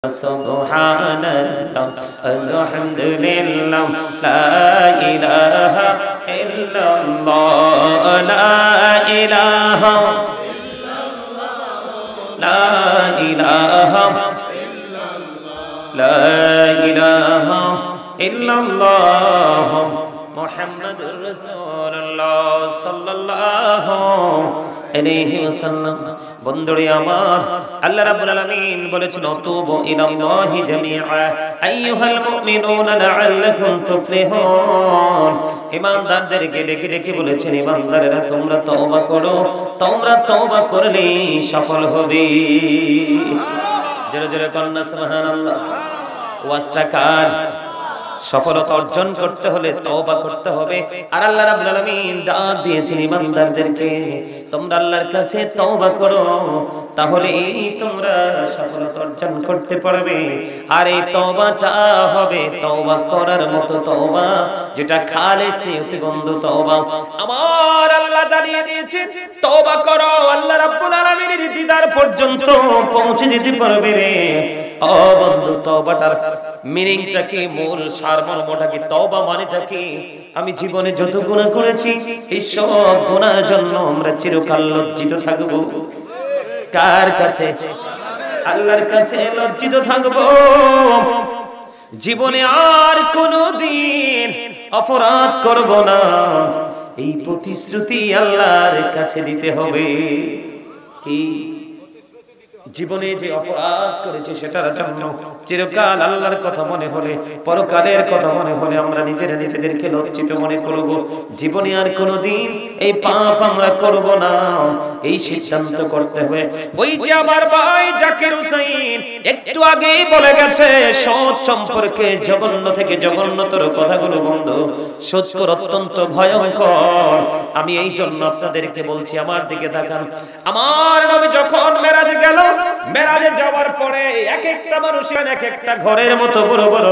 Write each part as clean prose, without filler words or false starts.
সুবহানাল্লাহ আলহামদুলিল্লাহ লা ইলাহা ইল্লাল্লাহ লা ইলাহা ইল্লাল্লাহ লা ইলাহা ইল্লাল্লাহ লা ইলাহা ইল্লাল্লাহ মুহাম্মাদুর রাসূলুল্লাহ সাল্লাল্লাহু আলাইহি ওয়াসাল্লাম। বন্ধুরে আমার, আল্লাহ রাব্বুল আলামিন বলেছেন তুবু ইলাল্লাহি জামিআ আইয়ুহাল মুমিনুনা লাআল্লাকুম তুফলিহুন। ঈমানদারদেরকে ডেকে ডেকে বলেছেন, ঈমানদারেরা তোমরা তওবা করো, তোমরা তওবা করলে সফল হবে। জোরে জোরে কন্না সুবহানাল্লাহ। ওয়াজটা কার? সফলতা অর্জন করতে হলে তওবা করতে হবে। আর আল্লাহ রাব্বুল আলামিন ডাক দিয়েছেন ঈমানদারদেরকে, তোমরা আল্লাহর কাছে তওবা করো, তাহলেই তোমরা সফলতা অর্জন করতে পারবে। আর এই তওবাটা হবে তওবা করার মতো তওবা, যেটা খালিস নিয়তিবন্ধ তওবা। আমার আল্লাহ জানিয়ে দিয়েছেন তওবা করো, আল্লাহ রাব্বুল আলামিনের দিদার পর্যন্ত পৌঁছে যেতে পারবে রে। ও বন্ধু, তওবাটার মিনিংটা কি, মূল সারমর্মটা কি, তওবা মানেটা কি? আমি জীবনে যত গুনাহ করেছি এই সব গুনাহের জন্য আমরা চিরকাল লজ্জিত থাকব। কার কাছে? আল্লাহর কাছে লজ্জিত থাকব। জীবনে আর কোনোদিন অপরাধ করব না, এই প্রতিশ্রুতি আল্লাহর কাছে দিতে হবে। কি জীবনে যে অপরাধ করেছে সেটার জন্য চিরকাল আল্লাহর কথা মনে হলে, পরকালের কথা মনে হলে আমরা নিজেদেরকে লজ্জিত মনে করব। জীবনে আর কোনোদিন এই পাপ আমরা করব না, এই সিদ্ধান্ত করতে হবে। ওই যে আমার ভাই জাকির হোসেন একটু আগেই বলে গেছে, সৎ সম্পর্কে জঘন্য থেকে জঘন্যতর কথাগুলো বন্ধু, সত্যর অত্যন্ত ভয়ঙ্কর। আমি এই জন্য আপনাদেরকে বলছি, আমার দিকে তাকান। আমার নবী যখন মেরাজে গেল, মেরাজে যাওয়ার পরে এক একটা মানুষ এক একটা ঘরের মতো বড় বড়।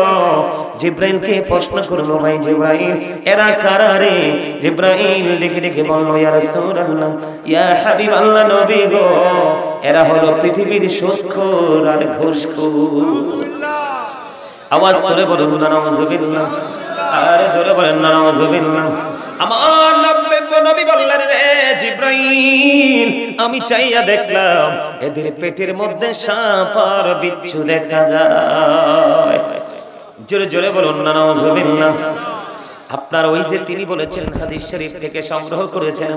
জিব্রাইলকে প্রশ্ন করলো, ভাই জিব্রাইল এরা কারা রে? জিব্রাইল ডেকে ডেকে বলল, ইয়া রাসূলুল্লাহ, ইয়া হাবিবাল্লাহ, নবী গো, এরা হলো পৃথিবীর সুদখোর আর ঘুষখোর। আওয়াজ করে বলুন না নাউযুবিল্লাহ, আর জোরে বলেন না নাউযুবিল্লাহ। আমার নবী বললেন, রে জিব্রাইল, আমি চাইয়া দেখলাম এদের পেটের মধ্যে সাপ আর বিচ্ছু দেখা যায়। জোরে জোরে বলুন না নাউযুবিল্লাহ। আপনার ওই যে তিনি বলেছেন, হাদিস শরীফ থেকে সংগ্রহ করেছেন,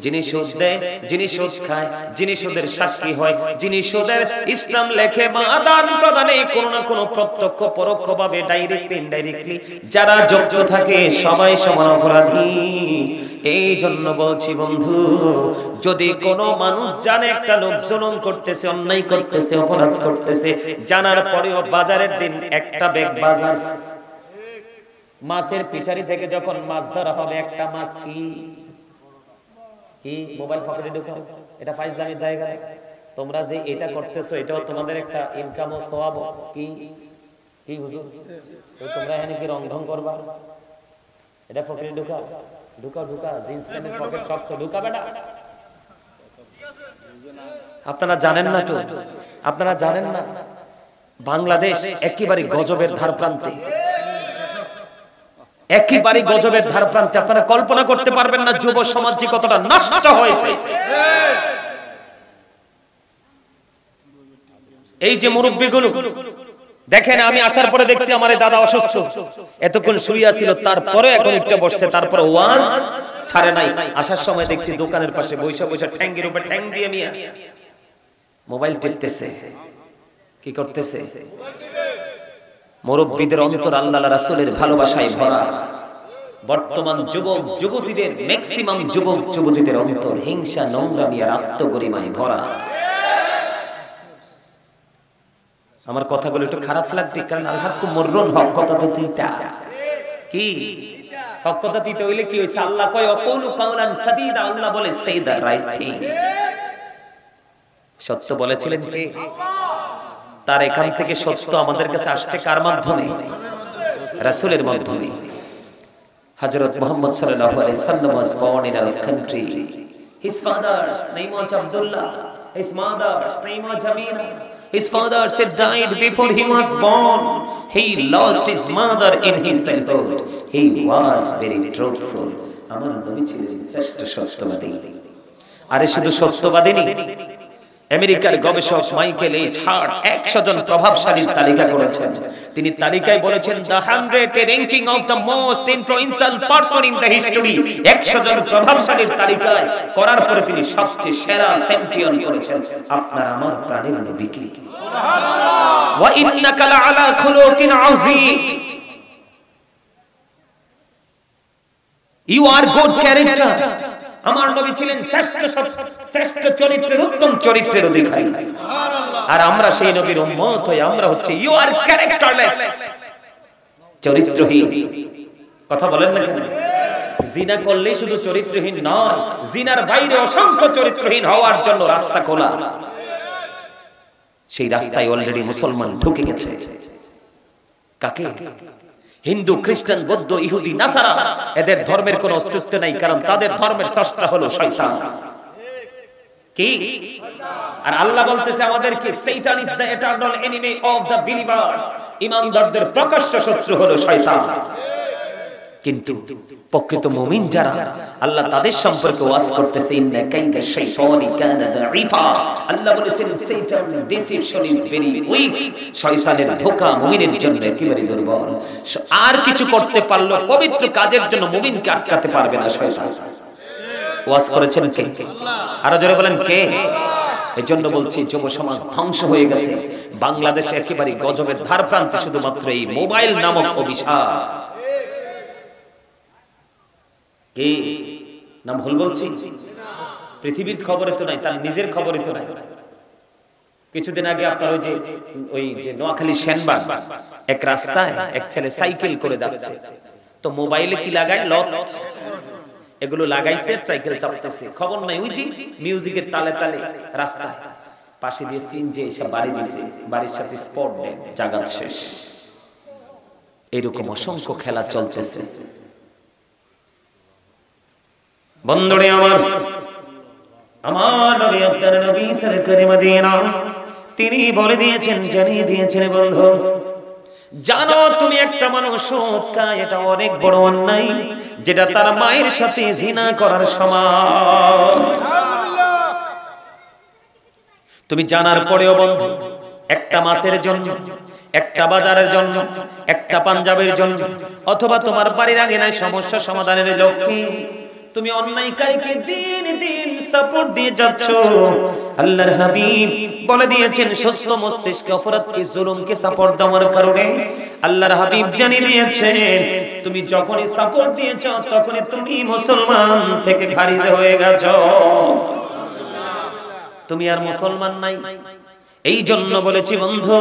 যিনি সুদ দেয়, যিনি সুদ খায়, যিনি সুদের সাক্ষী হয়, যিনি সুদের ইসলাম লেখে বা আদান প্রদানে কোনো না কোনো প্রত্যক্ষ পরোক্ষভাবে, ডাইরেক্টলি ইনডাইরেক্টলি যারা যুক্ত থাকে, সবাই সমান অপরাধী। এই জন্য বলছি বন্ধু, যদি কোনো মানুষ জানে একটা লোক জুলুম করতেছে, অন্যায় করতেছে, অপরাধ করতেছে, জানার পরেও বাজারের দিন একটা ব্যাগ বাজার মাছের ফিশারি থেকে যখন মাছ ধরা হবে, একটা মাছ কি মোবাইল পকেটে ঢুকাও, এটা ফাইজলামির জায়গা। তোমরা যে এটা করতেছো, এটাও তোমাদের একটা ইনকাম ও সওয়াব। কি হুজুর, তোমরা এখানে কি রং ঢং করবা? এটা পকেটে ঢুকাও, ঢুকা জিন্স প্যান্টের পকেট সব ঢুকাবে না। আপনারা জানেন না তো, আপনারা জানেন না বাংলাদেশ একেবারে গজবের ধার প্রান্তে, একেবারে গজবের ধার প্রান্তে। আপনারা কল্পনা করতে পারবেন না যুব সমাজ যে কতটা নষ্ট হয়েছে। এই যে মুরব্বিগুলো দেখেন, আমি আসার পরে দেখছি আমার দাদা অসুস্থ, এতক্ষণ শুয়ে ছিল, তারপরে এখন উঠতে বসতে, তারপরে ওয়াজ ছাড়ে নাই। আসার সময় দেখছি দোকানের পাশে বৈশা বৈশা ঠ্যাঙ্গের উপর ঠ্যাং দিয়ে মিয়া মোবাইল টিপতেছে। কি করতেছে? মুরব্বিদের অন্তর আল্লাহর রাসূলের ভালোবাসায় ভরা। বর্তমান যুবক যুবতীদের, ম্যাক্সিমাম যুবক যুবতীদের অন্তর হিংসা, নোংরামি আর আত্মগরিমায় ভরা। আমার কথাগুলো একটু খারাপ লাগবে, কারণ আল হাক্কু মুররুন, হক কথা তো তিতা। কি হক কথা তিতা হইলে কি হইছে? আল্লাহ কয় অকুলু কাওলান সাদীদা, আল্লাহ বলে সেই দা রাইট থিং। সত্য বলেছিলেন কে? তার এখান থেকে সত্য আমাদের কাছে আসছে কার মাধ্যমে? রাসূলের মাধ্যমে। হযরত মুহাম্মদ সাল্লাল্লাহু আলাইহি ওয়াসাল্লাম was born in our country. His father's name was Abdullah, his mother's name was Jamila, His father had died before he was born. He lost his mother in his childhood. He was very truthful. আমার নবী ছিলেন শ্রেষ্ঠ সত্যবাদী। আরে শুধু সত্যবাদী নেই, আমেরিকার গবেষক মাইকেল এইচ হার্ট 100 জন প্রভাবশালীর তালিকা করেছেন। তিনি তালিকায় বলেছেন the 100 ranking of the most influential person in the history। 100 জন প্রভাবশালীর তালিকায় করার পরে তিনি সবচেয়ে সেরা চ্যাম্পিয়ন করেছেন আপনার আমার প্রাণের নবীকে। সুবহানাল্লাহ। ওয়া ইন্নাকা লাআলা খুলুকিন আযীম। You are good character। আমার নবী ছিলেন শ্রেষ্ঠ চরিত্রের উত্তম চরিত্রের অধিকারী। সুবহানাল্লাহ। আর আমরা সেই নবীর উম্মত হই, আমরা হচ্ছে you are characterless, চরিত্রহীন। কথা বলেন না কেন? জিনা করলে শুধু চরিত্রহীন নয়, জিনার বাইরে অসংখ্য চরিত্রহীন হওয়ার জন্য রাস্তা খোলা। সেই রাস্তায় অলরেডি মুসলমান ঢুকে গেছে। কাকে? হিন্দু, খ্রিস্টান, বৌদ্ধ, ইহুদি, নাসারা, এদের ধর্মের কোনো অস্তিত্ব নাই, কারণ তাদের ধর্মের স্রষ্টা হলো শয়তান। কি? আর আল্লাহ বলতেছে আমাদেরকে শয়তান is the eternal enemy of the believers. ঈমানদারদের প্রকাশ্য শত্রু হলো শয়তান। কিন্তু প্রকৃত মুমিন যারা, আল্লাহ তাদের সম্পর্কে ওয়াজ করতেছে ইন্না কাইদা শাইতানি কানা দাঈফা। আল্লাহ বলেছেন শয়তান ডিসিপশন ইজ ভেরি উইক। শয়তানের ধোঁকা মুমিনের জন্য একেবারে দুর্বল। আর কিছু করতে পারলো পবিত্র কাজের জন্য মুমিনকে আটকাতে পারবে না শয়তান। ওয়াজ করেছেন কে? আল্লাহ। আরো জোরে বলেন কে? আল্লাহ। এজন্য বলছি যুব সমাজ ধ্বংস হয়ে গেছে। বাংলাদেশে একেবারে গজবের ধার প্রান্তে শুধুমাত্র এই মোবাইল নামক অভিশাপ। কে নাম ভুল বলছি? পৃথিবীর খবরে তো নাই, তার নিজের খবরে তো নাই। কিছুদিন আগে আপনার ওই যে নোয়াখালী সেনবাগ এক রাস্তায় এক ছেলে সাইকেল করে যাচ্ছে, তো মোবাইলে কি লাগায়? লত এগুলো লাগাইছে, সাইকেল চালাচ্ছে, খবর নাই। ওই যে মিউজিকের তালে তালে রাস্তা পাশে দিয়ে সিন যে এসে বাড়ি দিছে, বাড়ির সাথে স্পট দেন, জাগাত শেষ। এরকম অসংখ্য খেলা চলতেছে। বন্ধুরে আমার, আমার নবী আপনার নবী সরকারি মদিনা, তিনি বলে দিয়েছেন, জানিয়ে দিয়েছেন বন্ধু, জানো তুমি একটা মানুষ খায়, এটা অনেক বড় অন্যায়, যেটা তার মায়ের সাথে জিনা করার সমান। তুমি জানার পরেও বন্ধু, একটা মাসের জন্য, একটা বাজারের জন্য, একটা পাঞ্জাবের জন্য, অথবা তোমার বাড়ির আগে নাই সমস্যা সমাধানের লক্ষ্যে তুমি অন্যায়কারীকে দিন দিন সাপোর্ট দিয়ে যাচ্ছ। আল্লাহর হাবিব বলে দিয়েছেন সুস্থ মস্তিষ্কে অপরাধকে, জুলুমকে সাপোর্ট দেওয়ার কারণে আল্লাহর হাবিব জানিয়ে দিয়েছেন তুমি যখনই সাপোর্ট দিয়েছ তখনই তুমি মুসলমান থেকে খারিজ হয়ে গেছো। তুমি আর মুসলমান নাই। এই জন্য বলেছি বন্ধু,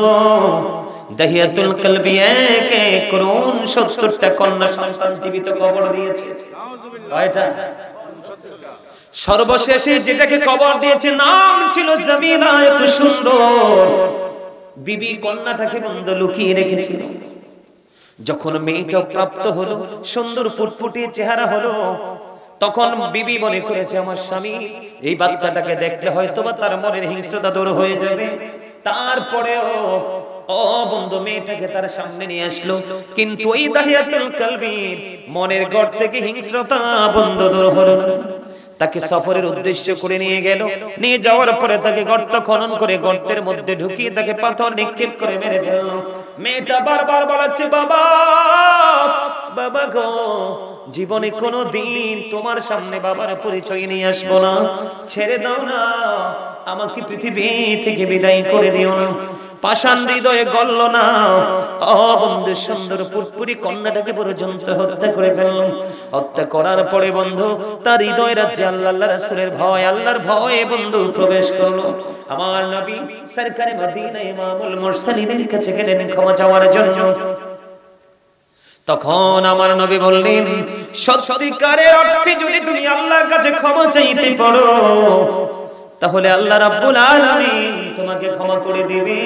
দাহিয়াতুল কলবি একে করুন 70টা কন্যা সন্তান জীবিত কবর দিয়েছে। কয়টা? সর্বশেষে যেটাকে কবর দিয়েছে নাম ছিল জামিলা। এত সুন্দর বিবি কন্যাটাকে বন্ধু লুকিয়ে রেখেছিল। যখন মেয়েটা প্রাপ্ত হলো, সুন্দর ফুটফুটে চেহারা হলো, তখন বিবি মনে করেছে আমার স্বামী এই বাচ্চাটাকে দেখলে হয়তোবা তার মনের হিংস্রতা দূর হয়ে যাবে। তারপরেও ও বন্ধু মেয়েটাকে তার সামনে নিয়ে আসলো, কিন্তু ওই দাহিয়াতুল কলবির মনের ঘর থেকে হিংস্রতা বন্ধু দূর হলো না। তাকে সফরের উদ্দেশ্য করে নিয়ে গেল, নিয়ে যাওয়ার পরে তাকে গর্ত খনন করে গর্তের মধ্যে ঢুকিয়ে তাকে পাথর নিক্ষেপ করে মেরে ফেলল। মেয়েটা বারবার বলাচ্ছে বাবা, বাবা গো, জীবনে কোনো দিন তোমার সামনে বাবার পরিচয় নিয়ে আসবো না, ছেড়ে দাও না, আমাকে পৃথিবী থেকে বিদায় করে দিও না। পাষাণ হৃদয়ে গলল না। ও বন্ধু, সুন্দর পুরপুরি কন্যাটাকে পর্যন্ত হত্যা করে ফেলল। হত্যা করার পরে বন্ধু তার হৃদয় রাজ্যে আল্লাহ রাসূলের ভয়, আল্লাহর ভয়ে বন্ধু প্রবেশ করলো। আমার নবী সরকারে মদিনা ইমামুল মুরসালিনের কাছে গেলেন ক্ষমা চাওয়ার জন্য। তখন আমার নবী বললেন, সত্যিকারের অর্থে যদি তুমি আল্লাহর কাছে ক্ষমা চাইতে পারো তাহলে আল্লাহ রাব্বুল আলামিন তোমাকে ক্ষমা করে দিবে।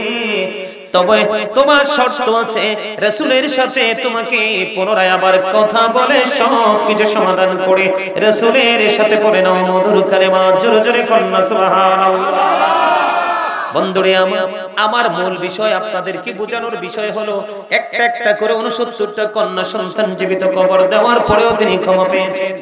তবে তোমার শর্ত আছে, রাসূলের সাথে তোমাকে পুনরায় আবার কথা বলে সব কিছু সমাধান করে রাসূলের সাথে পড়ে নাও মধুর কালেমা। জোরে জোরে কন্যা সুবহানাল্লাহ। বন্ধুরে আমার মূল বিষয় আপনাদেরকে বোঝানোর বিষয় হলো একটা একটা করে 69টা কন্যা সন্তান জীবিত কবর দেওয়ার পরেও তিনি ক্ষমা পেয়েছেন।